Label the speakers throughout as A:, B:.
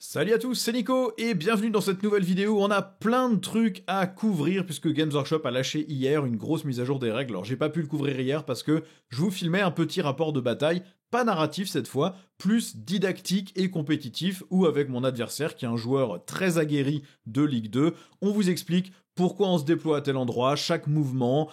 A: Salut à tous, c'est Nico et bienvenue dans cette nouvelle vidéo où on a plein de trucs à couvrir puisque Games Workshop a lâché hier une grosse mise à jour des règles. Alors j'ai pas pu le couvrir hier parce que je vous filmais un petit rapport de bataille, pas narratif cette fois, plus didactique et compétitif où avec mon adversaire qui est un joueur très aguerri de Ligue 2, on vous explique pourquoi on se déploie à tel endroit, chaque mouvement,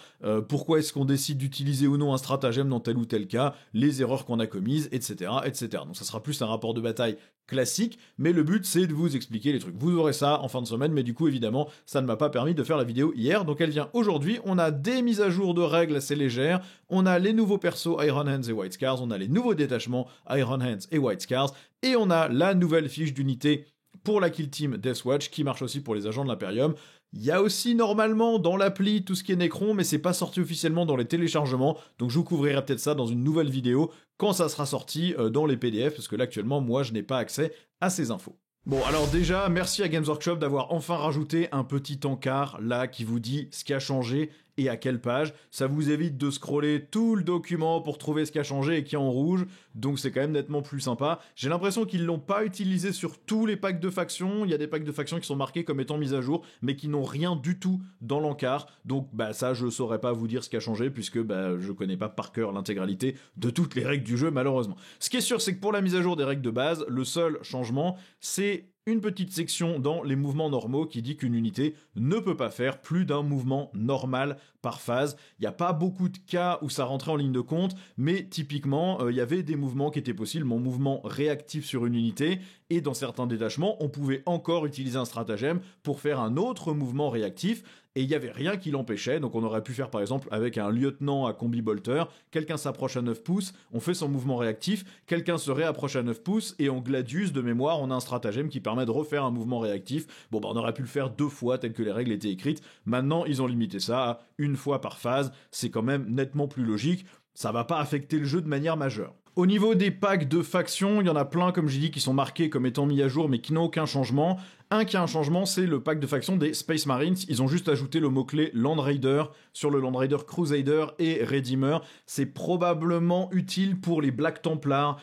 A: pourquoi est-ce qu'on décide d'utiliser ou non un stratagème dans tel ou tel cas, les erreurs qu'on a commises, etc., etc. Donc ça sera plus un rapport de bataille classique, mais le but c'est de vous expliquer les trucs. Vous aurez ça en fin de semaine, mais du coup évidemment ça ne m'a pas permis de faire la vidéo hier, donc elle vient aujourd'hui. On a des mises à jour de règles assez légères, on a les nouveaux persos Iron Hands et White Scars, on a les nouveaux détachements Iron Hands et White Scars, et on a la nouvelle fiche d'unité pour la Kill Team Deathwatch qui marche aussi pour les agents de l'Imperium. Il y a aussi normalement dans l'appli tout ce qui est Necron, mais c'est pas sorti officiellement dans les téléchargements, donc je vous couvrirai peut-être ça dans une nouvelle vidéo quand ça sera sorti dans les PDF, parce que là actuellement moi je n'ai pas accès à ces infos. Bon alors déjà, merci à Games Workshop d'avoir enfin rajouté un petit encart là qui vous dit ce qui a changé et à quelle page. Ça vous évite de scroller tout le document pour trouver ce qui a changé et qui est en rouge, donc c'est quand même nettement plus sympa. J'ai l'impression qu'ils l'ont pas utilisé sur tous les packs de factions, il y a des packs de factions qui sont marqués comme étant mis à jour, mais qui n'ont rien du tout dans l'encart, donc ça je saurais pas vous dire ce qui a changé, puisque je connais pas par cœur l'intégralité de toutes les règles du jeu malheureusement. Ce qui est sûr c'est que pour la mise à jour des règles de base, le seul changement c'est une petite section dans les mouvements normaux qui dit qu'une unité ne peut pas faire plus d'un mouvement normal par phase. Il n'y a pas beaucoup de cas où ça rentrait en ligne de compte, mais typiquement, il y avait des mouvements qui étaient possibles, mon mouvement réactif sur une unité, et dans certains détachements, on pouvait encore utiliser un stratagème pour faire un autre mouvement réactif, et il n'y avait rien qui l'empêchait, donc on aurait pu faire par exemple avec un lieutenant à combi bolter, quelqu'un s'approche à 9 pouces, on fait son mouvement réactif, quelqu'un se réapproche à 9 pouces, et en Gladius, de mémoire, on a un stratagème qui permet de refaire un mouvement réactif. Bon on aurait pu le faire 2 fois tel que les règles étaient écrites, maintenant ils ont limité ça à 1 fois par phase, c'est quand même nettement plus logique, ça va pas affecter le jeu de manière majeure. Au niveau des packs de factions, il y en a plein, comme j'ai dit, qui sont marqués comme étant mis à jour, mais qui n'ont aucun changement. Un qui a un changement, c'est le pack de factions des Space Marines. Ils ont juste ajouté le mot-clé Land Raider sur le Land Raider Crusader et Redeemer. C'est probablement utile pour les Black Templars,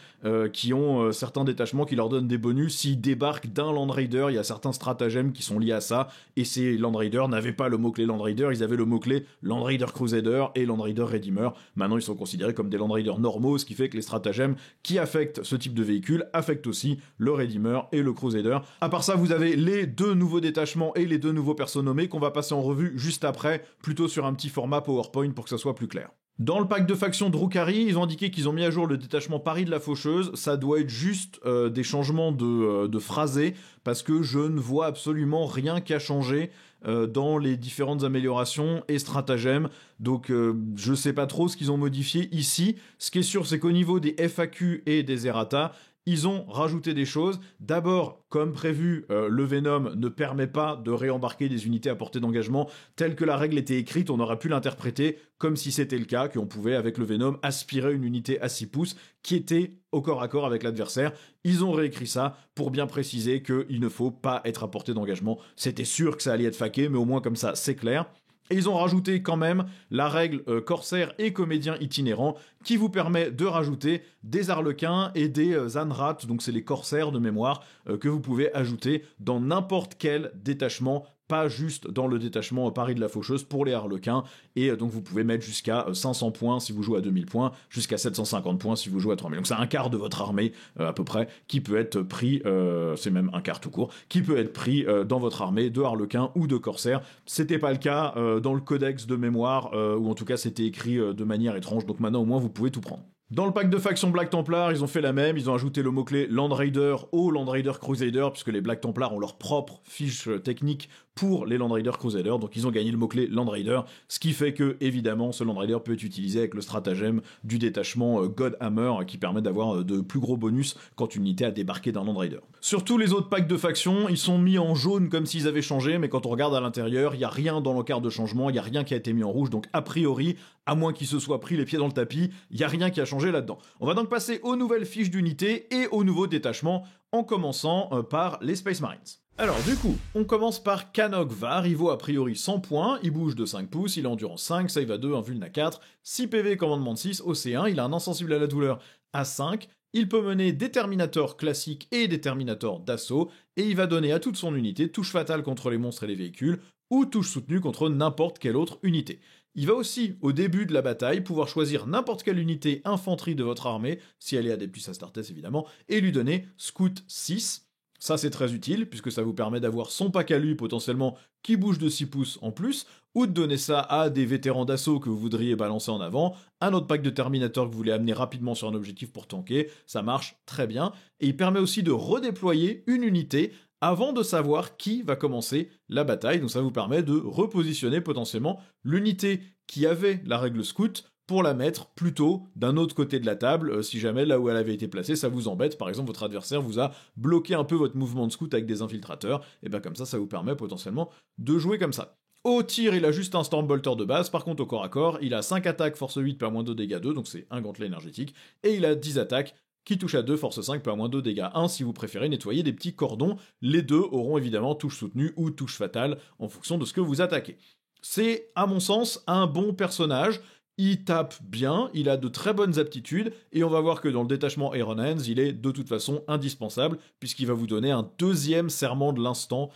A: qui ont certains détachements qui leur donnent des bonus. S'ils débarquent d'un Land Raider, il y a certains stratagèmes qui sont liés à ça, et ces Land Raiders n'avaient pas le mot-clé Land Raider, ils avaient le mot-clé Land Raider Crusader et Land Raider Redeemer. Maintenant, ils sont considérés comme des Land Raiders normaux, ce qui fait que les stratagèmes qui affectent ce type de véhicule affectent aussi le Redeemer et le Crusader. À part ça, vous avez les 2 nouveaux détachements et les 2 nouveaux persos nommés qu'on va passer en revue juste après, plutôt sur un petit format PowerPoint pour que ça soit plus clair. Dans le pack de faction Drukhari, ils ont indiqué qu'ils ont mis à jour le détachement Paris de la Faucheuse. Ça doit être juste des changements de phrasé, parce que je ne vois absolument rien qui a changé dans les différentes améliorations et stratagèmes. Donc je sais pas trop ce qu'ils ont modifié ici. Ce qui est sûr, c'est qu'au niveau des FAQ et des errata, ils ont rajouté des choses. D'abord, comme prévu, le Venom ne permet pas de réembarquer des unités à portée d'engagement. Telle que la règle était écrite, on aurait pu l'interpréter comme si c'était le cas, qu'on pouvait, avec le Venom, aspirer une unité à 6 pouces qui était au corps à corps avec l'adversaire. Ils ont réécrit ça pour bien préciser qu'il ne faut pas être à portée d'engagement. C'était sûr que ça allait être faqué, mais au moins comme ça, c'est clair. Et ils ont rajouté quand même la règle corsaire et comédien itinérant qui vous permet de rajouter des arlequins et des anrats, donc c'est les corsaires de mémoire, que vous pouvez ajouter dans n'importe quel détachement, pas juste dans le détachement Paris de la Faucheuse pour les harlequins, et donc vous pouvez mettre jusqu'à 500 points si vous jouez à 2000 points, jusqu'à 750 points si vous jouez à 3000. Donc c'est un quart de votre armée à peu près qui peut être pris, c'est même un quart tout court, qui peut être pris dans votre armée de harlequins ou de corsaires. C'était pas le cas dans le codex de mémoire, ou en tout cas c'était écrit de manière étrange, donc maintenant au moins vous pouvez tout prendre. Dans le pack de faction Black Templar, ils ont fait la même, ils ont ajouté le mot-clé Land Raider au Land Raider Crusader, puisque les Black Templars ont leur propre fiche technique pour les Land Raider Crusader, donc ils ont gagné le mot-clé Land Raider, ce qui fait que, évidemment, ce Land Raider peut être utilisé avec le stratagème du détachement Godhammer, qui permet d'avoir de plus gros bonus quand une unité a débarqué d'un Land Raider. Sur tous les autres packs de faction, ils sont mis en jaune comme s'ils avaient changé, mais quand on regarde à l'intérieur, il y a rien dans l'encart de changement, il y a rien qui a été mis en rouge, donc a priori, à moins qu'ils se soient pris les pieds dans le tapis, il y a rien qui a changé là-dedans. On va donc passer aux nouvelles fiches d'unité et aux nouveaux détachements, en commençant par les Space Marines. Alors du coup, on commence par Canog Var, il vaut a priori 100 points, il bouge de 5 pouces, il est endurance 5, save à 2, invuln à 4, 6 PV, commandement de 6, OC1, il a un insensible à la douleur à 5, Il peut mener des Terminators classiques et des Terminators d'assaut, et il va donner à toute son unité touche fatale contre les monstres et les véhicules, ou touche soutenue contre n'importe quelle autre unité. Il va aussi, au début de la bataille, pouvoir choisir n'importe quelle unité infanterie de votre armée, si elle est Adeptus Astartes évidemment, et lui donner Scout 6. Ça c'est très utile, puisque ça vous permet d'avoir son pack à lui potentiellement qui bouge de 6 pouces en plus, ou de donner ça à des vétérans d'assaut que vous voudriez balancer en avant, un autre pack de Terminator que vous voulez amener rapidement sur un objectif pour tanker, ça marche très bien, et il permet aussi de redéployer une unité avant de savoir qui va commencer la bataille, donc ça vous permet de repositionner potentiellement l'unité qui avait la règle scout pour la mettre plutôt d'un autre côté de la table, si jamais là où elle avait été placée ça vous embête, par exemple votre adversaire vous a bloqué un peu votre mouvement de scout avec des infiltrateurs, et bien comme ça vous permet potentiellement de jouer comme ça. Au tir, il a juste un Stormbolter de base, par contre au corps à corps, il a 5 attaques, force 8, PA-2, dégâts 2, donc c'est un gantelet énergétique, et il a 10 attaques, qui touche à 2, force 5, PA-2, dégâts 1 si vous préférez nettoyer des petits cordons. Les deux auront évidemment touche soutenue ou touche fatale en fonction de ce que vous attaquez. C'est, à mon sens, un bon personnage. Il tape bien, il a de très bonnes aptitudes, et on va voir que dans le détachement Iron Hands, il est de toute façon indispensable, puisqu'il va vous donner un deuxième serment de l'instant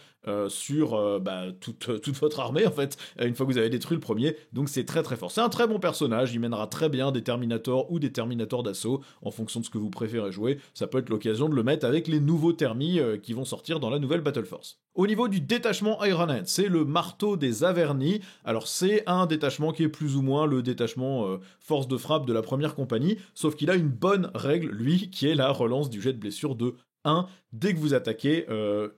A: sur toute votre armée, en fait, une fois que vous avez détruit le premier, donc c'est très très fort. C'est un très bon personnage, il mènera très bien des Terminators ou des Terminators d'assaut, en fonction de ce que vous préférez jouer. Ça peut être l'occasion de le mettre avec les nouveaux Termis qui vont sortir dans la nouvelle Battle Force. Au niveau du détachement Iron Hands, c'est le marteau des Avernis. Alors c'est un détachement qui est plus ou moins le détachement force de frappe de la première compagnie, sauf qu'il a une bonne règle, lui, qui est la relance du jet de blessure de 1 dès que vous attaquez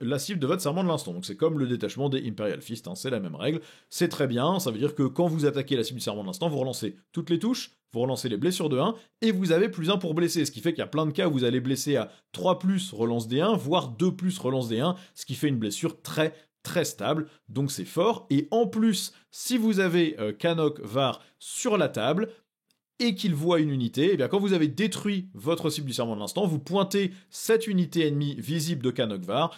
A: la cible de votre serment de l'instant. Donc c'est comme le détachement des Imperial Fist, c'est la même règle. C'est très bien, ça veut dire que quand vous attaquez la cible du serment de l'instant, vous relancez toutes les touches, vous relancez les blessures de 1, et vous avez plus 1 pour blesser, ce qui fait qu'il y a plein de cas où vous allez blesser à 3+, relance D1, voire 2+, relance D1, ce qui fait une blessure très stable, donc c'est fort. Et en plus, si vous avez Canuck Var sur la table, et qu'il voit une unité, et bien quand vous avez détruit votre cible du serment de l'instant, vous pointez cette unité ennemie visible de Canuck Var,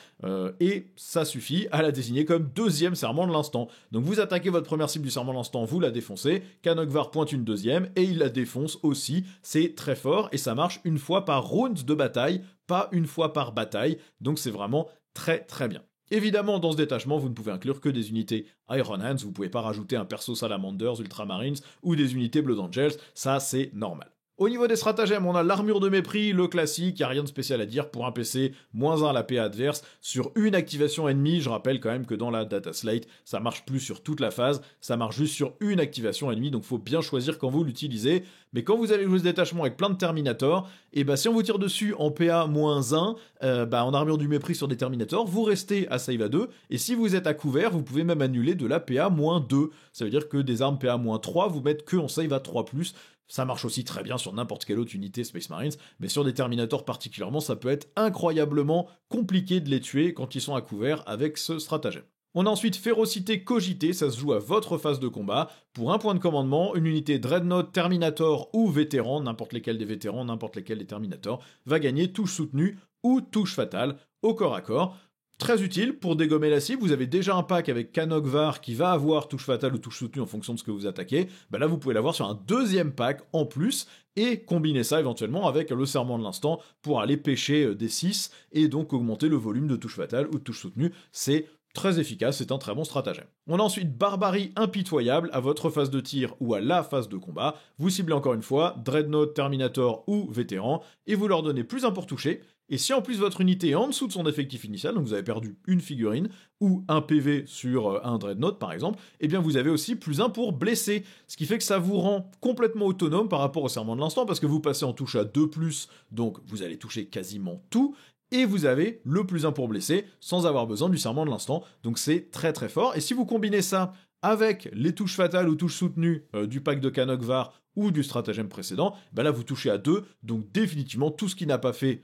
A: et ça suffit à la désigner comme deuxième serment de l'instant. Donc vous attaquez votre première cible du serment de l'instant, vous la défoncez, Canuck Var pointe une deuxième, et il la défonce aussi, c'est très fort, et ça marche une fois par round de bataille, pas une fois par bataille, donc c'est vraiment très bien. Évidemment, dans ce détachement, vous ne pouvez inclure que des unités Iron Hands, vous ne pouvez pas rajouter un perso Salamanders, Ultramarines ou des unités Blood Angels, ça c'est normal. Au niveau des stratagèmes, on a l'armure de mépris, le classique, il n'y a rien de spécial à dire pour un PC, -1 à la PA adverse, sur une activation ennemie. Je rappelle quand même que dans la data slate, ça marche plus sur toute la phase, ça marche juste sur une activation ennemie, donc faut bien choisir quand vous l'utilisez. Mais quand vous allez jouer ce détachement avec plein de Terminators, et bah si on vous tire dessus en PA -1, en armure du mépris sur des Terminators, vous restez à save à 2, et si vous êtes à couvert, vous pouvez même annuler de la PA -2. Ça veut dire que des armes PA -3, vous mettez que en save à 3+. Ça marche aussi très bien sur n'importe quelle autre unité Space Marines, mais sur des Terminators particulièrement, ça peut être incroyablement compliqué de les tuer quand ils sont à couvert avec ce stratagème. On a ensuite Férocité Cogité, ça se joue à votre phase de combat. Pour un point de commandement, une unité Dreadnought, Terminator ou Vétéran, n'importe lesquels des vétérans, n'importe lesquels des Terminators, va gagner touche soutenue ou touche fatale au corps à corps. Très utile pour dégommer la cible, vous avez déjà un pack avec Canuck Var qui va avoir touche fatale ou touche soutenue en fonction de ce que vous attaquez, là vous pouvez l'avoir sur un deuxième pack en plus, et combiner ça éventuellement avec le serment de l'instant pour aller pêcher des 6, et donc augmenter le volume de touche fatale ou de touche soutenue, c'est très efficace, c'est un très bon stratagème. On a ensuite Barbarie Impitoyable à votre phase de tir ou à la phase de combat, vous ciblez encore une fois Dreadnought, Terminator ou Vétéran, et vous leur donnez plus 1 pour toucher. Et si en plus votre unité est en dessous de son effectif initial, donc vous avez perdu une figurine, ou un PV sur un Dreadnought par exemple, eh bien vous avez aussi plus 1 pour blesser, ce qui fait que ça vous rend complètement autonome par rapport au serment de l'instant, parce que vous passez en touche à 2+, donc vous allez toucher quasiment tout, et vous avez le plus 1 pour blesser, sans avoir besoin du serment de l'instant, donc c'est très fort, et si vous combinez ça avec les touches fatales ou touches soutenues du pack de Canuck Var ou du stratagème précédent, là vous touchez à 2, donc définitivement tout ce qui n'a pas fait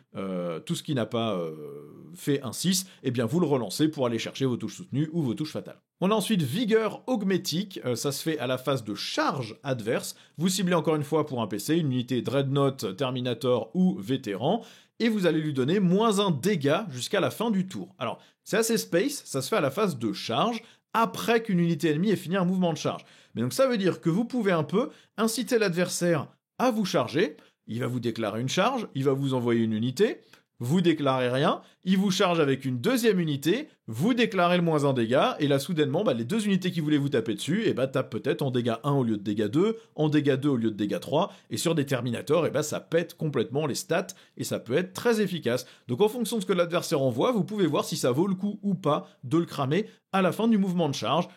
A: un 6, eh bien vous le relancez pour aller chercher vos touches soutenues ou vos touches fatales. On a ensuite Vigueur Augmétique, ça se fait à la phase de charge adverse, vous ciblez encore une fois pour un PC, une unité Dreadnought, Terminator ou Vétéran, et vous allez lui donner -1 dégâts jusqu'à la fin du tour. Alors c'est assez space, ça se fait à la phase de charge, après qu'une unité ennemie ait fini un mouvement de charge. Mais donc ça veut dire que vous pouvez un peu inciter l'adversaire à vous charger, il va vous déclarer une charge, il va vous envoyer une unité, vous déclarez rien, il vous charge avec une deuxième unité, vous déclarez le -1 dégâts, et là soudainement, les deux unités qui voulaient vous taper dessus, tapent peut-être en dégâts 1 au lieu de dégâts 2, en dégâts 2 au lieu de dégâts 3, et sur des Terminators, ça pète complètement les stats, et ça peut être très efficace. Donc en fonction de ce que l'adversaire envoie, vous pouvez voir si ça vaut le coup ou pas de le cramer à la fin du mouvement de charge.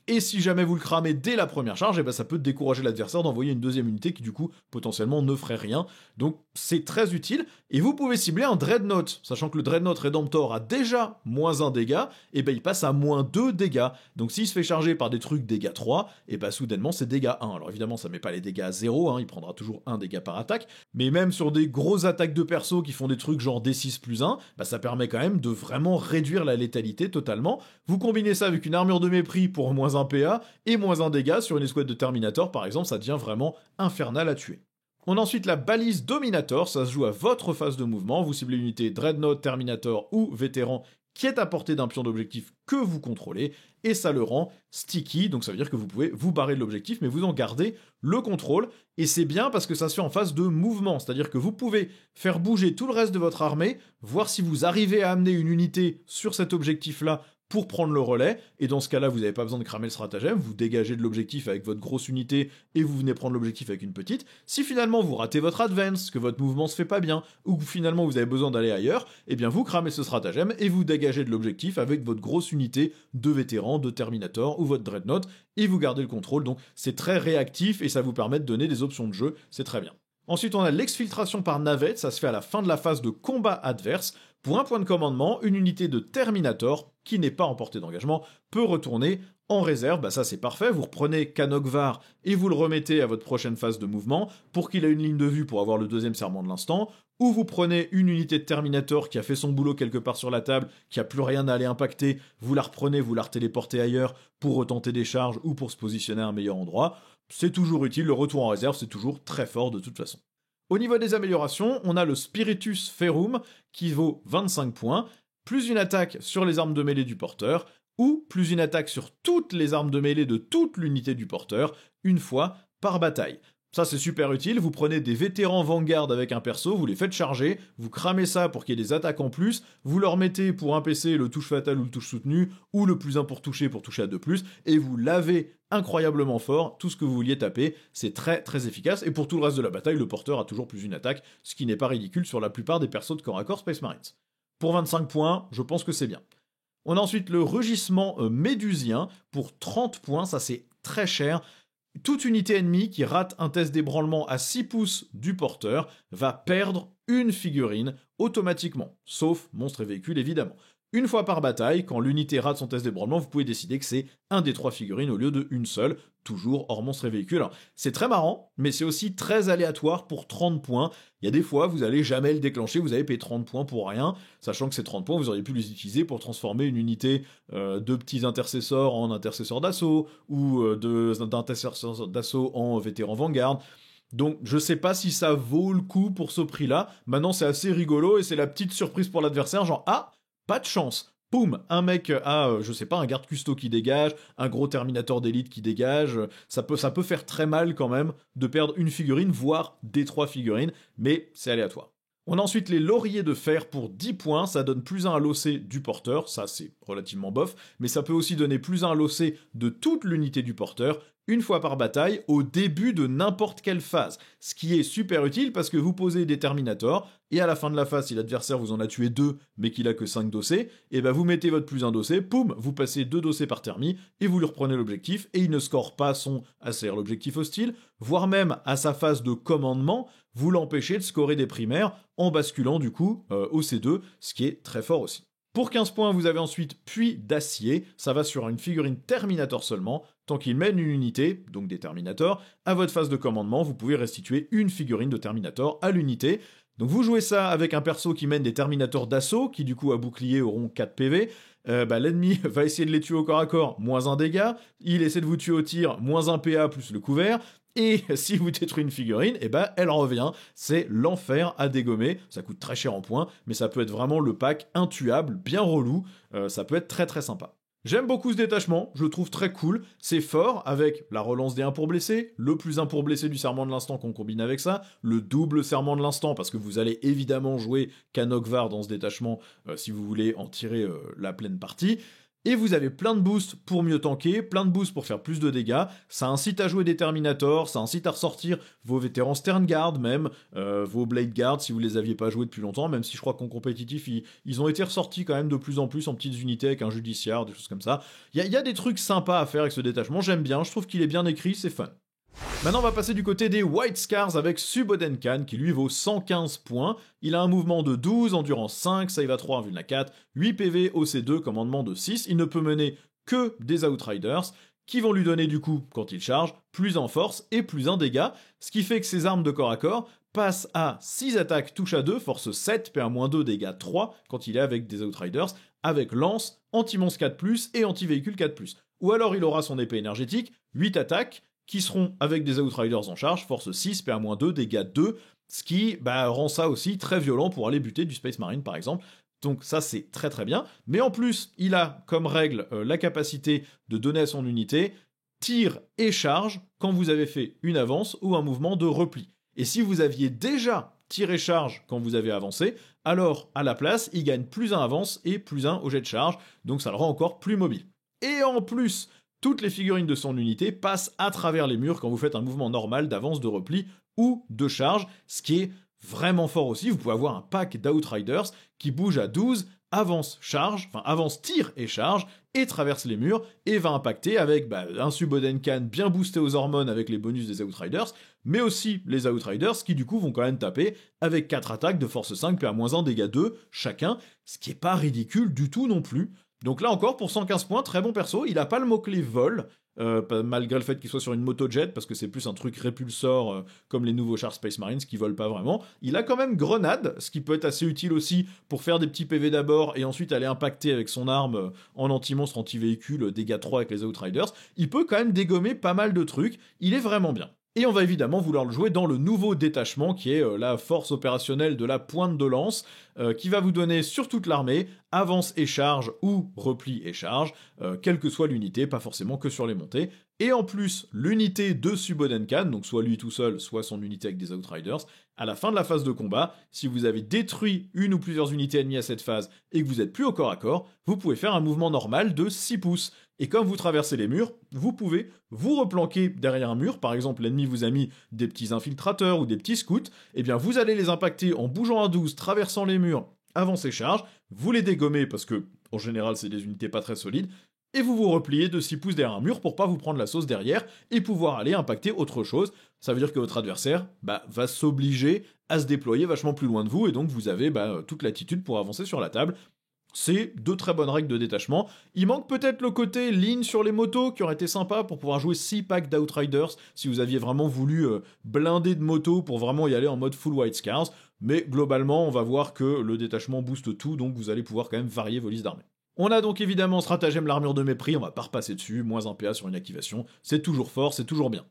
A: Et si jamais vous le cramez dès la première charge, ça peut décourager l'adversaire d'envoyer une deuxième unité qui du coup potentiellement ne ferait rien. Donc c'est très utile. Et vous pouvez cibler un Dreadnought, sachant que le Dreadnought Redemptor a déjà -1 dégâts, il passe à -2 dégâts. Donc s'il se fait charger par des trucs dégâts 3, soudainement c'est dégâts 1. Alors évidemment ça met pas les dégâts à 0, il prendra toujours 1 dégât par attaque, mais même sur des grosses attaques de perso qui font des trucs genre D6+1, ça permet quand même de vraiment réduire la létalité totalement. Vous combinez ça avec une armure de mépris pour -1 PA et -1 dégâts sur une escouade de Terminator par exemple, ça devient vraiment infernal à tuer. On a ensuite la balise Dominator, ça se joue à votre phase de mouvement, vous ciblez l'unité Dreadnought, Terminator ou Vétéran qui est à portée d'un pion d'objectif que vous contrôlez, et ça le rend sticky, donc ça veut dire que vous pouvez vous barrer de l'objectif, mais vous en gardez le contrôle, et c'est bien parce que ça se fait en phase de mouvement, c'est-à-dire que vous pouvez faire bouger tout le reste de votre armée, voir si vous arrivez à amener une unité sur cet objectif-là pour prendre le relais, et dans ce cas-là, vous n'avez pas besoin de cramer le stratagème, vous dégagez de l'objectif avec votre grosse unité, et vous venez prendre l'objectif avec une petite. Si finalement vous ratez votre advance, que votre mouvement se fait pas bien, ou que finalement vous avez besoin d'aller ailleurs, vous cramez ce stratagème, et vous dégagez de l'objectif avec votre grosse unité de vétéran, de Terminator, ou votre Dreadnought, et vous gardez le contrôle, donc c'est très réactif, et ça vous permet de donner des options de jeu, c'est très bien. Ensuite, on a l'exfiltration par navette, ça se fait à la fin de la phase de combat adverse. Pour un point de commandement, une unité de Terminator, qui n'est pas en portée d'engagement, peut retourner en réserve. Ça c'est parfait, vous reprenez Kanokvar et vous le remettez à votre prochaine phase de mouvement pour qu'il ait une ligne de vue pour avoir le deuxième serment de l'instant, ou vous prenez une unité de Terminator qui a fait son boulot quelque part sur la table, qui a plus rien à aller impacter, vous la reprenez, vous la retéléportez ailleurs pour retenter des charges ou pour se positionner à un meilleur endroit. C'est toujours utile, le retour en réserve c'est toujours très fort de toute façon. Au niveau des améliorations, on a le Spiritus Ferrum qui vaut 25 points, plus une attaque sur les armes de mêlée du porteur, ou plus une attaque sur toutes les armes de mêlée de toute l'unité du porteur, une fois par bataille. Ça c'est super utile, vous prenez des vétérans Vanguard avec un perso, vous les faites charger, vous cramez ça pour qu'il y ait des attaques en plus, vous leur mettez pour un PC le touche fatal ou le touche soutenu, ou le plus 1 pour toucher à 2+, et vous lavez incroyablement fort tout ce que vous vouliez taper, c'est très très efficace, et pour tout le reste de la bataille, le porteur a toujours plus une attaque, ce qui n'est pas ridicule sur la plupart des persos de corps à corps Space Marines. Pour 25 points, je pense que c'est bien. On a ensuite le rugissement médusien pour 30 points, ça c'est très cher. Toute unité ennemie qui rate un test d'ébranlement à 6 pouces du porteur va perdre une figurine automatiquement, sauf monstre et véhicule évidemment. Une fois par bataille, quand l'unité rate son test d'ébranlement, vous pouvez décider que c'est un des 3 figurines au lieu de une seule, toujours hors monstre et véhicule. Alors, c'est très marrant, mais c'est aussi très aléatoire pour 30 points. Il y a des fois, vous allez jamais le déclencher, vous avez payé 30 points pour rien, sachant que ces 30 points, vous auriez pu les utiliser pour transformer une unité de petits intercesseurs en intercesseurs d'assaut, ou d'intercesseurs d'assaut en vétéran Vanguard. Donc je sais pas si ça vaut le coup pour ce prix-là. Maintenant, c'est assez rigolo, et c'est la petite surprise pour l'adversaire, genre « Ah, pas de chance !» Boum, un mec a, je sais pas, un garde custo qui dégage, un gros Terminator d'élite qui dégage, ça peut faire très mal quand même de perdre une figurine, voire des 3 figurines, mais c'est aléatoire. On a ensuite les lauriers de fer pour 10 points, ça donne plus 1 à l'OC du porteur, ça c'est relativement bof, mais ça peut aussi donner plus 1 à l'OC de toute l'unité du porteur, une fois par bataille, au début de n'importe quelle phase. Ce qui est super utile parce que vous posez des Terminators, et à la fin de la phase, si l'adversaire vous en a tué 2, mais qu'il a que 5 dossés, et vous mettez votre plus 1 dossé, poum, vous passez 2 dossés par thermi, et vous lui reprenez l'objectif, et il ne score pas son ACR, l'objectif hostile, voire même à sa phase de commandement, vous l'empêchez de scorer des primaires, en basculant du coup au C2, ce qui est très fort aussi. Pour 15 points, vous avez ensuite Puits d'acier, ça va sur une figurine Terminator seulement, tant qu'il mène une unité, donc des Terminators, à votre phase de commandement, vous pouvez restituer une figurine de Terminator à l'unité. Donc vous jouez ça avec un perso qui mène des Terminators d'assaut, qui du coup à bouclier auront 4 PV, l'ennemi va essayer de les tuer au corps à corps, moins 1 dégât, il essaie de vous tuer au tir, moins 1 PA plus le couvert, et si vous détruisez une figurine, elle revient. C'est l'enfer à dégommer. Ça coûte très cher en points, mais ça peut être vraiment le pack intuable, bien relou. Ça peut être très très sympa. J'aime beaucoup ce détachement, je le trouve très cool, c'est fort avec la relance des 1 pour blesser, le plus 1 pour blesser du serment de l'instant qu'on combine avec ça, le double serment de l'instant parce que vous allez évidemment jouer Kanokvar dans ce détachement si vous voulez en tirer la pleine partie. Et vous avez plein de boosts pour mieux tanker, plein de boosts pour faire plus de dégâts, ça incite à jouer des Terminators, ça incite à ressortir vos vétérans Sternguard même, vos Blade Guard si vous les aviez pas joués depuis longtemps, même si je crois qu'en compétitif ils ont été ressortis quand même de plus en plus en petites unités avec un judiciaire, des choses comme ça. Il y a des trucs sympas à faire avec ce détachement, j'aime bien, je trouve qu'il est bien écrit, c'est fun. Maintenant on va passer du côté des White Scars avec Subodenkan qui lui vaut 115 points. Il a un mouvement de 12, endurance 5, save à 3, vulna 4, 8 PV, OC2, commandement de 6. Il ne peut mener que des Outriders qui vont lui donner du coup, quand il charge, plus en force et plus en dégâts, ce qui fait que ses armes de corps à corps passent à 6 attaques touche à 2, force 7, PA-2, dégâts 3 quand il est avec des Outriders, avec lance, anti-monstre 4+, et anti-véhicule 4+. Ou alors il aura son épée énergétique, 8 attaques, qui seront avec des Outriders en charge, force 6, PA-2, dégâts 2, ce qui rend ça aussi très violent pour aller buter du Space Marine par exemple. Donc ça c'est très très bien, mais en plus il a comme règle la capacité de donner à son unité tir et charge quand vous avez fait une avance ou un mouvement de repli. Et si vous aviez déjà tir et charge quand vous avez avancé, alors à la place il gagne plus 1 avance et plus 1 au jet de charge, donc ça le rend encore plus mobile. Et en plus, toutes les figurines de son unité passent à travers les murs quand vous faites un mouvement normal d'avance, de repli ou de charge, ce qui est vraiment fort aussi. Vous pouvez avoir un pack d'Outriders qui bouge à 12, avance, charge, enfin avance, tire et charge, et traverse les murs, et va impacter avec un Subodenkan bien boosté aux hormones avec les bonus des Outriders, mais aussi les Outriders qui du coup vont quand même taper avec 4 attaques de force 5, PA-1, dégâts 2 chacun, ce qui est pas ridicule du tout non plus. Donc là encore, pour 115 points, très bon perso, il a pas le mot-clé vol, malgré le fait qu'il soit sur une motojet, parce que c'est plus un truc répulsor comme les nouveaux chars Space Marines qui volent pas vraiment. Il a quand même grenade, ce qui peut être assez utile aussi pour faire des petits PV d'abord et ensuite aller impacter avec son arme en anti-monstre, anti-véhicule, dégâts 3 avec les Outriders. Il peut quand même dégommer pas mal de trucs, il est vraiment bien. Et on va évidemment vouloir le jouer dans le nouveau détachement qui est la force opérationnelle de la pointe de lance, qui va vous donner sur toute l'armée avance et charge ou repli et charge, quelle que soit l'unité, pas forcément que sur les montées. Et en plus, l'unité de Subodenkan, donc soit lui tout seul, soit son unité avec des Outriders, à la fin de la phase de combat, si vous avez détruit une ou plusieurs unités ennemies à cette phase et que vous êtes plus au corps à corps, vous pouvez faire un mouvement normal de 6 pouces. Et comme vous traversez les murs, vous pouvez vous replanquer derrière un mur, par exemple l'ennemi vous a mis des petits infiltrateurs ou des petits scouts, et bien vous allez les impacter en bougeant à 12, traversant les murs, avant ces charges, vous les dégommez parce que, en général c'est des unités pas très solides, et vous vous repliez de 6 pouces derrière un mur pour pas vous prendre la sauce derrière et pouvoir aller impacter autre chose. Ça veut dire que votre adversaire va s'obliger à se déployer vachement plus loin de vous et donc vous avez toute l'attitude pour avancer sur la table. C'est de très bonnes règles de détachement. Il manque peut-être le côté ligne sur les motos qui aurait été sympa pour pouvoir jouer 6 packs d'Outriders si vous aviez vraiment voulu blinder de motos pour vraiment y aller en mode full White Scars. Mais globalement, on va voir que le détachement booste tout, donc vous allez pouvoir quand même varier vos listes d'armées. On a donc évidemment stratagème l'armure de mépris, on va pas repasser dessus, moins 1 PA sur une activation, c'est toujours fort, c'est toujours bien.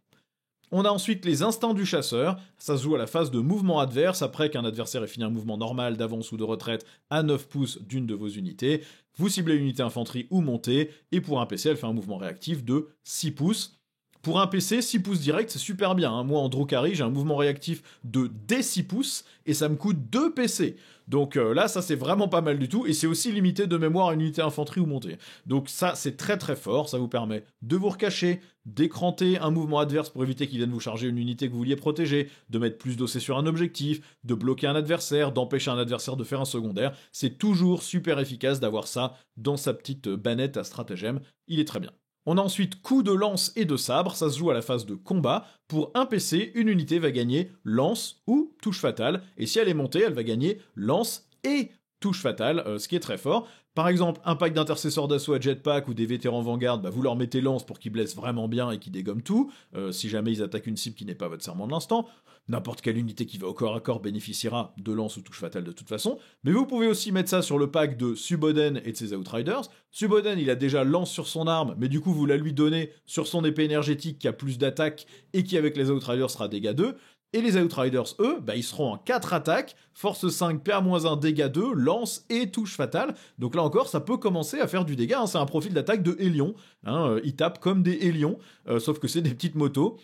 A: On a ensuite les instincts du chasseur, ça se joue à la phase de mouvement adverse, après qu'un adversaire ait fini un mouvement normal d'avance ou de retraite à 9 pouces d'une de vos unités, vous ciblez l'unité infanterie ou montée, et pour un PC elle fait un mouvement réactif de 6 pouces. Pour un PC, 6 pouces direct, c'est super bien. Hein. Moi, en Drukhari, j'ai un mouvement réactif de D6 pouces et ça me coûte 2 PC. Donc là, ça, c'est vraiment pas mal du tout. Et c'est aussi limité de mémoire à une unité infanterie ou montée. Donc ça, c'est très très fort. Ça vous permet de vous recacher, d'écranter un mouvement adverse pour éviter qu'il vienne vous charger une unité que vous vouliez protéger, de mettre plus d'OC sur un objectif, de bloquer un adversaire, d'empêcher un adversaire de faire un secondaire. C'est toujours super efficace d'avoir ça dans sa petite bannette à stratagème. Il est très bien. On a ensuite coup de lance et de sabre, ça se joue à la phase de combat. Pour un PC, une unité va gagner lance ou touche fatale, et si elle est montée, elle va gagner lance et touche fatale, ce qui est très fort. Par exemple, un pack d'intercesseurs d'assaut à jetpack ou des vétérans Vanguard, vous leur mettez lance pour qu'ils blessent vraiment bien et qu'ils dégomment tout, si jamais ils attaquent une cible qui n'est pas votre serment de l'instant. N'importe quelle unité qui va au corps à corps bénéficiera de lance ou touche fatale de toute façon, mais vous pouvez aussi mettre ça sur le pack de Suboden et de ses Outriders. Suboden, il a déjà lance sur son arme, mais du coup vous la lui donnez sur son épée énergétique qui a plus d'attaque et qui avec les Outriders sera dégâts 2. Et les Outriders, eux, ils seront en 4 attaques, force 5, PA-1, dégâts 2, lance et touche fatale. Donc là encore, ça peut commencer à faire du dégât, hein. C'est un profil d'attaque de Hélion, hein. Ils tapent comme des Hélions, sauf que c'est des petites motos.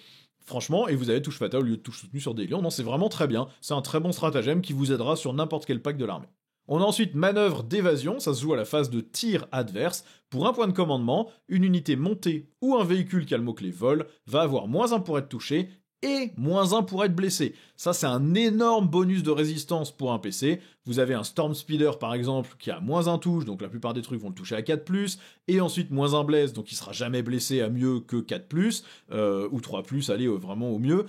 A: Franchement, et vous avez touche fatale au lieu de touche soutenue sur des Hélions. Non, c'est vraiment très bien. C'est un très bon stratagème qui vous aidera sur n'importe quel pack de l'armée. On a ensuite manœuvre d'évasion, ça se joue à la phase de tir adverse. Pour un point de commandement, une unité montée ou un véhicule qui a le mot-clé vol va avoir -1 pour être touché et -1 pour être blessé. Ça, c'est un énorme bonus de résistance pour un PC. Vous avez un Storm Speeder, par exemple, qui a -1 touche, donc la plupart des trucs vont le toucher à 4+, et ensuite -1 blesse, donc il sera jamais blessé à mieux que 4+, ou 3+, allez, vraiment au mieux.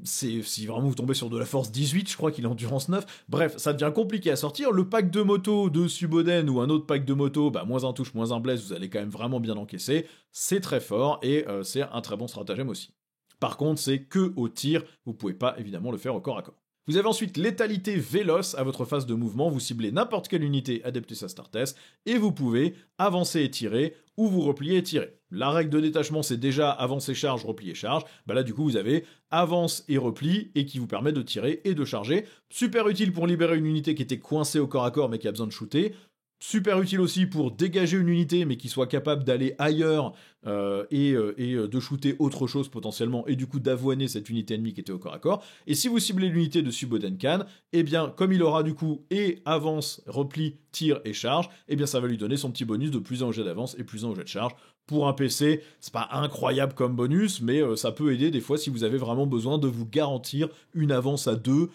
A: Si vraiment vous tombez sur de la force 18, je crois qu'il est endurance 9. Bref, ça devient compliqué à sortir. Le pack de moto de Suboden ou un autre pack de moto, -1 touche, -1 blesse, vous allez quand même vraiment bien encaisser. C'est très fort et c'est un très bon stratagème aussi. Par contre, c'est que au tir, vous pouvez pas évidemment le faire au corps à corps. Vous avez ensuite létalité véloce à votre phase de mouvement, vous ciblez n'importe quelle unité Adeptus Astartes et vous pouvez avancer et tirer ou vous replier et tirer. La règle de détachement c'est déjà avancer charge, replier charge, là du coup vous avez avance et repli et qui vous permet de tirer et de charger. Super utile pour libérer une unité qui était coincée au corps à corps mais qui a besoin de shooter. Super utile aussi pour dégager une unité mais qui soit capable d'aller ailleurs et de shooter autre chose potentiellement et du coup d'avoiner cette unité ennemie qui était au corps à corps. Et si vous ciblez l'unité de Suboden Khan, eh bien comme il aura du coup et avance, repli, tire et charge, eh bien ça va lui donner son petit bonus de +1 au jet d'avance et +1 au jet de charge. Pour un PC, c'est pas incroyable comme bonus, mais ça peut aider des fois si vous avez vraiment besoin de vous garantir une avance à 2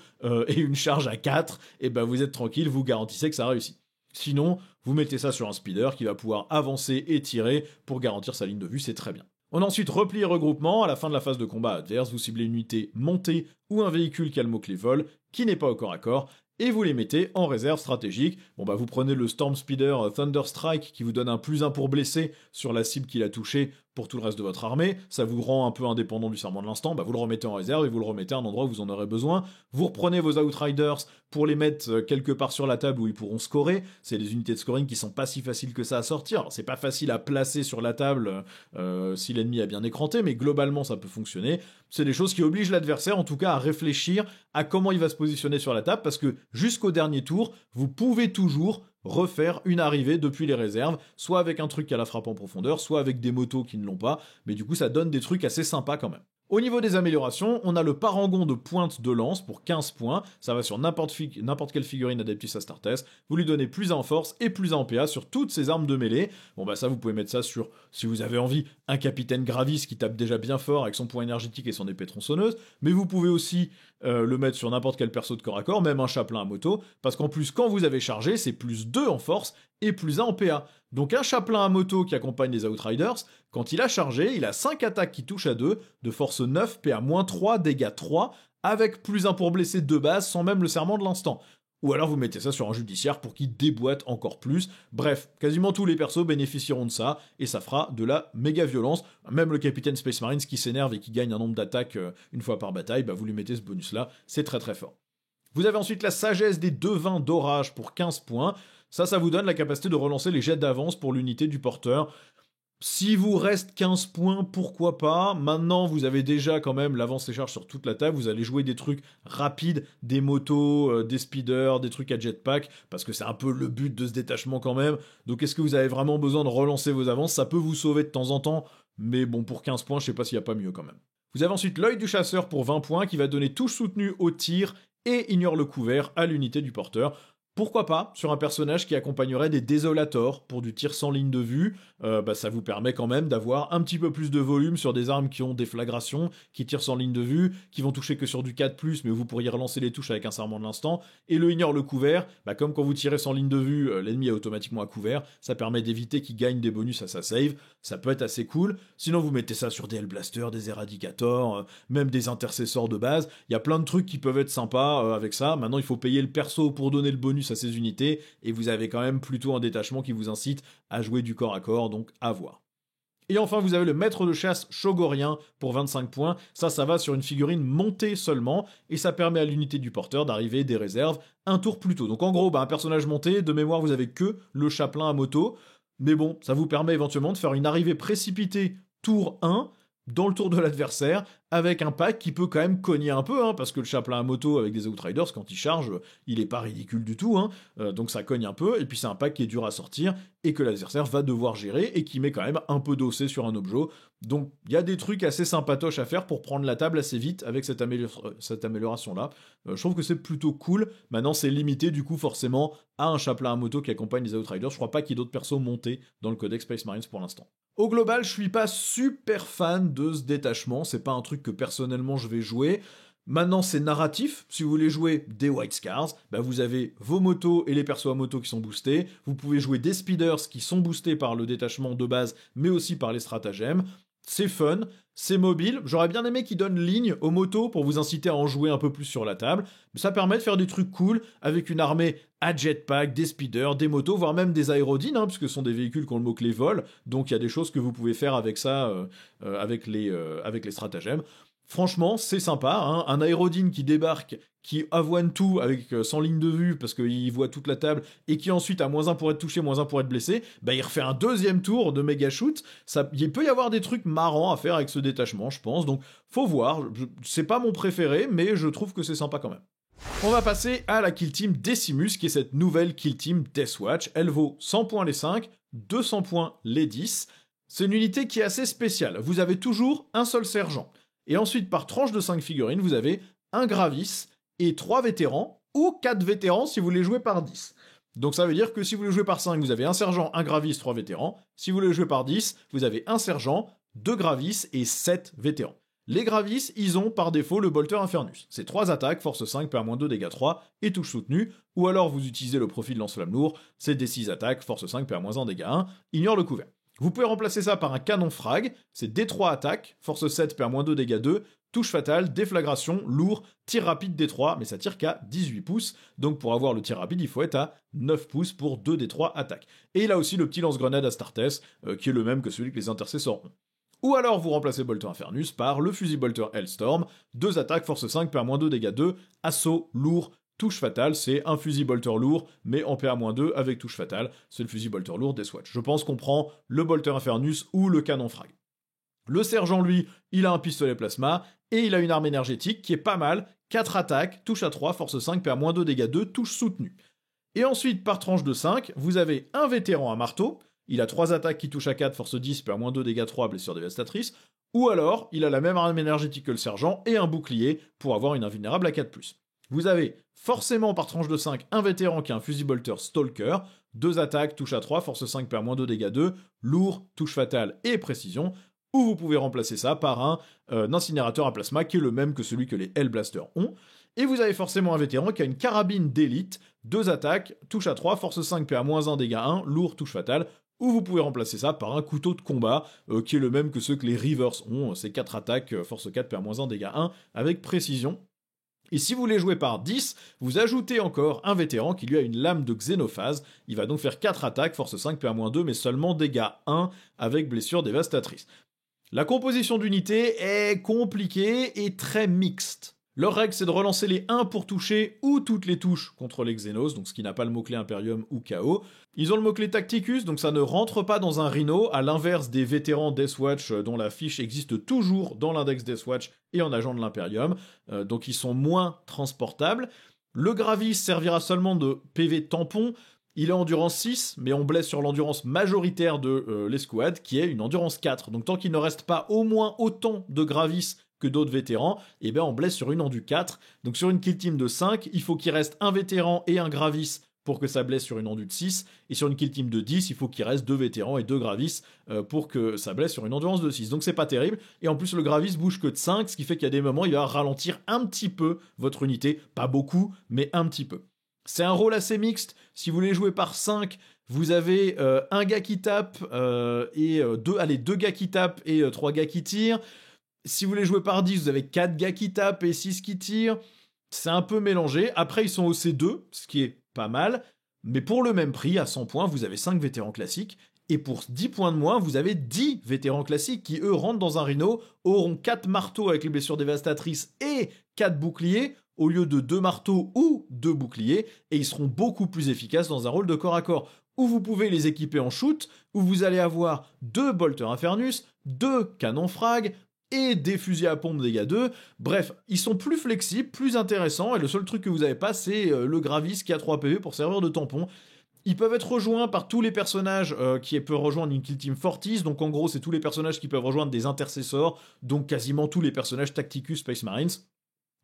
A: et une charge à 4, et vous êtes tranquille, vous garantissez que ça réussit. Sinon, vous mettez ça sur un speeder qui va pouvoir avancer et tirer pour garantir sa ligne de vue, c'est très bien. On a ensuite repli et regroupement. À la fin de la phase de combat adverse, vous ciblez une unité montée ou un véhicule qui a le mot-clé vol, qui n'est pas au corps à corps, et vous les mettez en réserve stratégique. Vous prenez le Storm Speeder Thunder Strike qui vous donne un +1 pour blesser sur la cible qu'il a touchée pour tout le reste de votre armée. Ça vous rend un peu indépendant du serment de l'instant. Vous le remettez en réserve et vous le remettez à un endroit où vous en aurez besoin. Vous reprenez vos Outriders pour les mettre quelque part sur la table où ils pourront scorer. C'est des unités de scoring qui sont pas si faciles que ça à sortir. Alors, c'est pas facile à placer sur la table si l'ennemi a bien écranté, mais globalement ça peut fonctionner. C'est des choses qui obligent l'adversaire en tout cas à réfléchir à comment il va se positionner sur la table, parce que jusqu'au dernier tour, vous pouvez toujours refaire une arrivée depuis les réserves, soit avec un truc qui a la frappe en profondeur, soit avec des motos qui ne l'ont pas, mais du coup ça donne des trucs assez sympas quand même. Au niveau des améliorations, on a le parangon de pointe de lance pour 15 points, ça va sur n'importe quelle figurine Adeptus Astartes, vous lui donnez +1 en force et +1 en PA sur toutes ses armes de mêlée. Ça vous pouvez mettre ça sur, si vous avez envie, un capitaine Gravis qui tape déjà bien fort avec son point énergétique et son épée tronçonneuse, mais vous pouvez aussi le mettre sur n'importe quel perso de corps à corps, même un chaplain à moto, parce qu'en plus quand vous avez chargé, c'est +2 en force et +1 en PA. Donc un chaplain à moto qui accompagne les Outriders, quand il a chargé, il a 5 attaques qui touchent à 2, de force 9, PA-3, dégâts 3, avec +1 pour blesser de base, sans même le serment de l'instant. Ou alors vous mettez ça sur un judiciaire pour qu'il déboîte encore plus. Bref, quasiment tous les persos bénéficieront de ça, et ça fera de la méga violence. Même le capitaine Space Marines qui s'énerve et qui gagne un nombre d'attaques une fois par bataille, vous lui mettez ce bonus-là, c'est très très fort. Vous avez ensuite la sagesse des devins d'orage pour 15 points. Ça vous donne la capacité de relancer les jets d'avance pour l'unité du porteur. Si vous reste 15 points, pourquoi pas. Maintenant, vous avez déjà quand même l'avance et charge sur toute la table. Vous allez jouer des trucs rapides, des motos, des speeders, des trucs à jetpack, parce que c'est un peu le but de ce détachement quand même. Donc est-ce que vous avez vraiment besoin de relancer vos avances? Ça peut vous sauver de temps en temps, mais bon, pour 15 points, je sais pas s'il n'y a pas mieux quand même. Vous avez ensuite l'œil du chasseur pour 20 points, qui va donner touche soutenue au tir et ignore le couvert à l'unité du porteur. Pourquoi pas sur un personnage qui accompagnerait des désolators pour du tir sans ligne de vue. Ça vous permet quand même d'avoir un petit peu plus de volume sur des armes qui ont déflagration, qui tirent sans ligne de vue, qui vont toucher que sur du 4+, mais vous pourriez relancer les touches avec un serment de l'instant. Et le ignore le couvert, comme quand vous tirez sans ligne de vue, l'ennemi est automatiquement à couvert, ça permet d'éviter qu'il gagne des bonus à sa save, ça peut être assez cool. Sinon vous mettez ça sur des Hellblasters, des Eradicators, même des intercesseurs de base, il y a plein de trucs qui peuvent être sympas avec ça. Maintenant il faut payer le perso pour donner le bonus à ces unités, et vous avez quand même plutôt un détachement qui vous incite à jouer du corps à corps, donc à voir. Et enfin, vous avez le maître de chasse Shogorien pour 25 points. Ça va sur une figurine montée seulement, et ça permet à l'unité du porteur d'arriver des réserves un tour plus tôt. Donc en gros, un personnage monté, de mémoire, vous avez que le chaplain à moto, mais bon, ça vous permet éventuellement de faire une arrivée précipitée tour 1, dans le tour de l'adversaire, avec un pack qui peut quand même cogner un peu, hein, parce que le chaplain à moto avec des Outriders, quand il charge, il est pas ridicule du tout, hein, donc ça cogne un peu, et puis c'est un pack qui est dur à sortir, et que l'adversaire va devoir gérer, et qui met quand même un peu d'OC sur un objet. Donc il y a des trucs assez sympatoches à faire pour prendre la table assez vite avec cette amélioration-là. Je trouve que c'est plutôt cool. Maintenant c'est limité du coup forcément à un chaplain à moto qui accompagne les Outriders. Je crois pas qu'il y ait d'autres persos montés dans le codex Space Marines pour l'instant. Au global, je suis pas super fan de ce détachement, c'est pas un truc que personnellement je vais jouer. Maintenant, c'est narratif. Si vous voulez jouer des White Scars, vous avez vos motos et les persos à moto qui sont boostés. Vous pouvez jouer des speeders qui sont boostés par le détachement de base, mais aussi par les stratagèmes. C'est fun, c'est mobile. J'aurais bien aimé qu'ils donnent ligne aux motos pour vous inciter à en jouer un peu plus sur la table. Mais ça permet de faire des trucs cool avec une armée à jetpack, des speeders, des motos, voire même des aérodynes, hein, puisque ce sont des véhicules qui ont le mot-clé vol. Donc il y a des choses que vous pouvez faire avec ça, avec les stratagèmes. Franchement, c'est sympa, hein. Un aérodyne qui débarque, qui avoine tout avec 100 lignes de vue parce qu'il voit toute la table et qui ensuite a -1 pour être touché, -1 pour être blessé, il refait un deuxième tour de méga shoot. Il peut y avoir des trucs marrants à faire avec ce détachement, je pense. Donc, faut voir. C'est pas mon préféré, mais je trouve que c'est sympa quand même. On va passer à la kill team Decimus, qui est cette nouvelle kill team Deathwatch. Elle vaut 100 points les 5, 200 points les 10. C'est une unité qui est assez spéciale. Vous avez toujours un seul sergent. Et ensuite, par tranche de 5 figurines, vous avez un Gravis et 3 vétérans, ou 4 vétérans si vous voulez jouer par 10. Donc ça veut dire que si vous voulez jouer par 5, vous avez un sergent, un Gravis, 3 vétérans. Si vous voulez jouer par 10, vous avez un sergent, 2 Gravis et 7 vétérans. Les Gravis, ils ont par défaut le Bolter Infernus. C'est 3 attaques, force 5, PA-2, dégâts 3 et touche soutenue. Ou alors vous utilisez le profil lance-flamme lourd, c'est des 6 attaques, force 5, PA-1, dégâts 1, ignore le couvert. Vous pouvez remplacer ça par un canon frag, c'est D3 attaques, force 7, PA-2, dégâts 2, touche fatale, déflagration, lourd, tir rapide D3, mais ça tire qu'à 18 pouces, donc pour avoir le tir rapide, il faut être à 9 pouces pour 2 D3 attaques. Et il a aussi le petit lance-grenade Astartes, qui est le même que celui que les intercesseurs ont. Ou alors vous remplacez Bolter Infernus par le fusil Bolter Hellstorm, 2 attaques, force 5, PA-2, dégâts 2, assaut, lourd, touche fatale, c'est un fusil bolter lourd, mais en PA-2 avec touche fatale, c'est le fusil bolter lourd Deathwatch. Je pense qu'on prend le Bolter Infernus ou le canon frag. Le sergent, lui, il a un pistolet plasma, et il a une arme énergétique qui est pas mal, 4 attaques, touche à 3, force 5, PA-2, dégâts 2, touche soutenue. Et ensuite, par tranche de 5, vous avez un vétéran à marteau, il a 3 attaques qui touchent à 4, force 10, PA-2, dégâts 3, blessure dévastatrice, ou alors, il a la même arme énergétique que le sergent, et un bouclier, pour avoir une invulnérable à 4+. Vous avez forcément par tranche de 5 un vétéran qui a un fusil bolter Stalker, 2 attaques, touche à 3, force 5, PA-2, dégâts 2, lourd, touche fatale et précision, ou vous pouvez remplacer ça par un incinérateur à plasma qui est le même que celui que les Hellblasters ont. Et vous avez forcément un vétéran qui a une carabine d'élite, 2 attaques, touche à 3, force 5, PA-1, dégâts 1, lourd, touche fatale, ou vous pouvez remplacer ça par un couteau de combat qui est le même que ceux que les Reavers ont, c'est 4 attaques, force 4, PA-1, dégâts 1, avec précision. Et si vous voulez jouer par 10, vous ajoutez encore un vétéran qui lui a une lame de xénophase. Il va donc faire 4 attaques, force 5, PA-2, mais seulement dégâts 1 avec blessure dévastatrice. La composition d'unité est compliquée et très mixte. Leur règle, c'est de relancer les 1 pour toucher ou toutes les touches contre les Xénos, donc ce qui n'a pas le mot-clé Imperium ou KO. Ils ont le mot-clé Tacticus, donc ça ne rentre pas dans un Rhino, à l'inverse des vétérans Deathwatch dont la fiche existe toujours dans l'index Deathwatch et en agent de l'Imperium, donc ils sont moins transportables. Le Gravis servira seulement de PV tampon. Il est endurance 6, mais on blesse sur l'endurance majoritaire de l'escouade, qui est une endurance 4. Donc tant qu'il ne reste pas au moins autant de Gravis que d'autres vétérans, on blesse sur une endu 4. Donc sur une kill team de 5, il faut qu'il reste un vétéran et un Gravis pour que ça blesse sur une endu de 6. Et sur une kill team de 10, il faut qu'il reste 2 vétérans et 2 Gravis pour que ça blesse sur une endurance de 6. Donc c'est pas terrible. Et en plus, le Gravis bouge que de 5, ce qui fait qu'il y a des moments, il va ralentir un petit peu votre unité. Pas beaucoup, mais un petit peu. C'est un rôle assez mixte. Si vous voulez jouer par 5, vous avez un gars qui tape et 2 gars qui tapent et 3 gars qui tirent. Si vous voulez jouer par 10, vous avez 4 gars qui tapent et 6 qui tirent. C'est un peu mélangé. Après, ils sont au C2, ce qui est pas mal. Mais pour le même prix, à 100 points, vous avez 5 vétérans classiques. Et pour 10 points de moins, vous avez 10 vétérans classiques qui, eux, rentrent dans un Rhino, auront 4 marteaux avec les blessures dévastatrices et 4 boucliers, au lieu de 2 marteaux ou 2 boucliers, et ils seront beaucoup plus efficaces dans un rôle de corps à corps, où vous pouvez les équiper en shoot, où vous allez avoir 2 Bolter Infernus, 2 canons frag, et des fusils à pompe dégâts 2. Bref, ils sont plus flexibles, plus intéressants, et le seul truc que vous avez pas, c'est le Gravis qui a 3 PV pour servir de tampon. Ils peuvent être rejoints par tous les personnages qui peuvent rejoindre une Kill Team Fortis, donc en gros c'est tous les personnages qui peuvent rejoindre des intercessors, donc quasiment tous les personnages Tacticus Space Marines.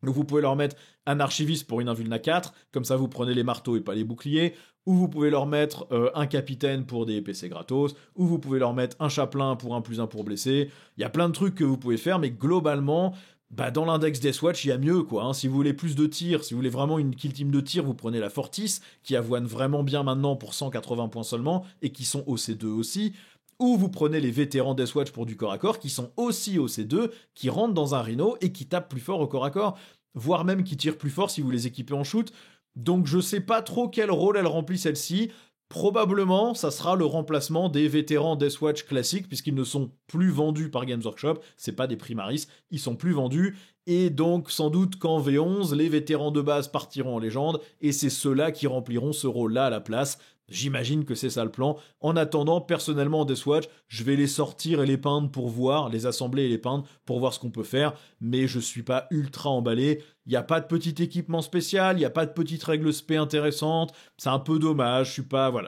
A: Donc vous pouvez leur mettre un archiviste pour une invulna 4, comme ça vous prenez les marteaux et pas les boucliers, ou vous pouvez leur mettre un capitaine pour des PC gratos, ou vous pouvez leur mettre un chaplain pour un +1 pour blesser. Il y a plein de trucs que vous pouvez faire, mais globalement, dans l'index Deathwatch, il y a mieux, quoi. Hein. Si vous voulez plus de tir, si vous voulez vraiment une kill team de tir, vous prenez la Fortis, qui avoine vraiment bien maintenant pour 180 points seulement, et qui sont au C2 aussi. Ou vous prenez les vétérans Deathwatch pour du corps à corps, qui sont aussi au C2, qui rentrent dans un Rhino et qui tapent plus fort au corps à corps, voire même qui tirent plus fort si vous les équipez en shoot. Donc je sais pas trop quel rôle elle remplit celle-ci. Probablement, ça sera le remplacement des vétérans Deathwatch classiques, puisqu'ils ne sont plus vendus par Games Workshop, c'est pas des Primaris, ils sont plus vendus, et donc sans doute qu'en V11, les vétérans de base partiront en légende, et c'est ceux-là qui rempliront ce rôle-là à la place. J'imagine que c'est ça le plan. En attendant, personnellement, en Deathwatch, je vais les sortir et les peindre pour voir, les assembler et les peindre pour voir ce qu'on peut faire, mais je suis pas ultra emballé. Il n'y a pas de petit équipement spécial, il n'y a pas de petite règle spé intéressante, c'est un peu dommage, je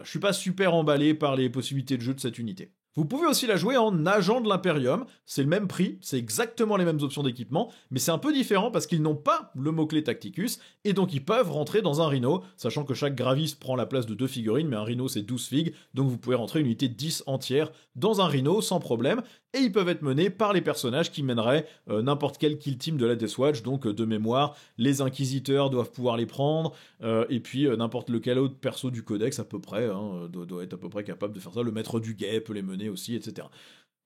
A: suis pas super emballé par les possibilités de jeu de cette unité. Vous pouvez aussi la jouer en agent de l'Imperium, c'est le même prix, c'est exactement les mêmes options d'équipement, mais c'est un peu différent parce qu'ils n'ont pas le mot-clé Tacticus, et donc ils peuvent rentrer dans un Rhino, sachant que chaque Gravis prend la place de 2 figurines, mais un Rhino c'est 12 figs, donc vous pouvez rentrer une unité de 10 entière dans un Rhino sans problème, et ils peuvent être menés par les personnages qui mèneraient n'importe quel kill team de la Deathwatch, donc de mémoire, les Inquisiteurs doivent pouvoir les prendre, et puis n'importe lequel autre perso du codex à peu près, doit être à peu près capable de faire ça, le maître du guet peut les mener aussi, etc.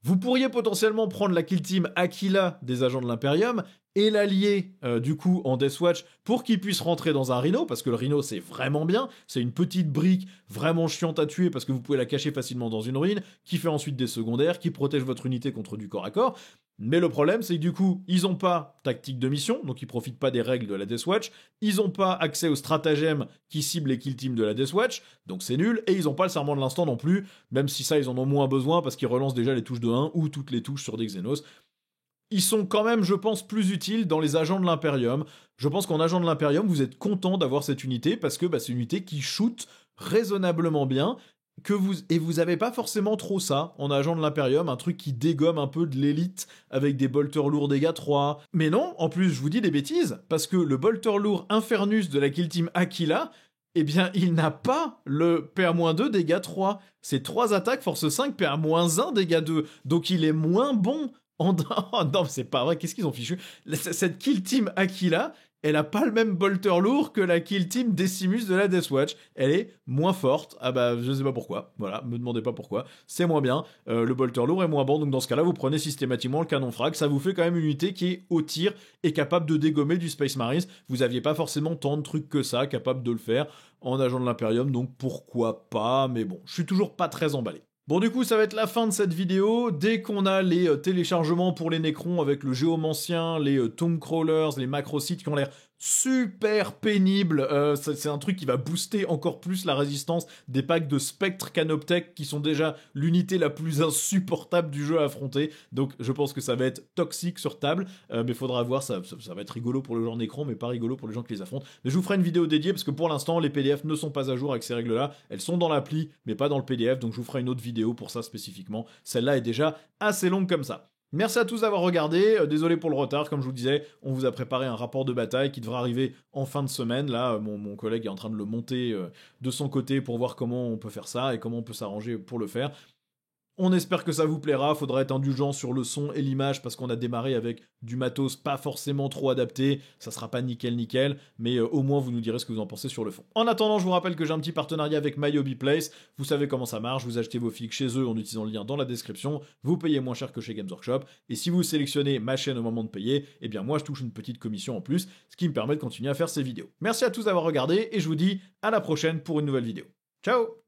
A: Vous pourriez potentiellement prendre la kill team Aquila des agents de l'Imperium et l'allier du coup en Deathwatch pour qu'il puisse rentrer dans un Rhino, parce que le Rhino c'est vraiment bien, c'est une petite brique vraiment chiante à tuer parce que vous pouvez la cacher facilement dans une ruine, qui fait ensuite des secondaires, qui protège votre unité contre du corps à corps. Mais le problème, c'est que du coup, ils ont pas tactique de mission, donc ils profitent pas des règles de la Deathwatch, ils ont pas accès aux stratagèmes qui ciblent les kill teams de la Deathwatch, donc c'est nul, et ils ont pas le serment de l'instant non plus, même si ça, ils en ont moins besoin parce qu'ils relancent déjà les touches de 1 ou toutes les touches sur des Xenos. Ils sont quand même, je pense, plus utiles dans les agents de l'Imperium. Je pense qu'en agent de l'Imperium, vous êtes content d'avoir cette unité parce que c'est une unité qui shoot raisonnablement bien, et vous avez pas forcément trop ça en agent de l'Imperium, un truc qui dégomme un peu de l'élite avec des bolters lourds dégâts 3. Mais non, en plus je vous dis des bêtises, parce que le bolter lourd Infernus de la kill team Aquila, eh bien il n'a pas le PA-2 dégâts 3. C'est 3 attaques force 5 PA-1 dégâts 2, donc il est moins bon oh non, c'est pas vrai, qu'est-ce qu'ils ont fichu? Cette kill team Aquila, elle a pas le même bolter lourd que la kill team Decimus de la Deathwatch. Elle est moins forte. Ah bah, je sais pas pourquoi. Voilà, me demandez pas pourquoi. C'est moins bien. Le bolter lourd est moins bon, donc dans ce cas-là, vous prenez systématiquement le canon frag. Ça vous fait quand même une unité qui est au tir et capable de dégommer du Space Marines. Vous aviez pas forcément tant de trucs que ça, capable de le faire en agent de l'Imperium, donc pourquoi pas, mais bon, je suis toujours pas très emballé. Bon, du coup, ça va être la fin de cette vidéo. Dès qu'on a les téléchargements pour les Necrons avec le Géomancien, les Tomb Crawlers, les Macrosites qui ont l'air super pénibles, c'est un truc qui va booster encore plus la résistance des packs de Spectre Canoptech qui sont déjà l'unité la plus insupportable du jeu à affronter. Donc, je pense que ça va être toxique sur table, mais faudra voir, ça va être rigolo pour le genre Necron, mais pas rigolo pour les gens qui les affrontent. Mais je vous ferai une vidéo dédiée parce que pour l'instant, les PDF ne sont pas à jour avec ces règles-là. Elles sont dans l'appli, mais pas dans le PDF, donc je vous ferai une autre vidéo pour ça spécifiquement. Celle-là est déjà assez longue comme ça. Merci à tous d'avoir regardé, désolé pour le retard, comme je vous disais, on vous a préparé un rapport de bataille qui devra arriver en fin de semaine, là mon collègue est en train de le monter de son côté pour voir comment on peut faire ça et comment on peut s'arranger pour le faire. On espère que ça vous plaira, faudra être indulgent sur le son et l'image parce qu'on a démarré avec du matos pas forcément trop adapté, ça sera pas nickel, mais au moins vous nous direz ce que vous en pensez sur le fond. En attendant, je vous rappelle que j'ai un petit partenariat avec My Hobby Place, vous savez comment ça marche, vous achetez vos figues chez eux en utilisant le lien dans la description, vous payez moins cher que chez Games Workshop, et si vous sélectionnez ma chaîne au moment de payer, eh bien moi je touche une petite commission en plus, ce qui me permet de continuer à faire ces vidéos. Merci à tous d'avoir regardé, et je vous dis à la prochaine pour une nouvelle vidéo. Ciao!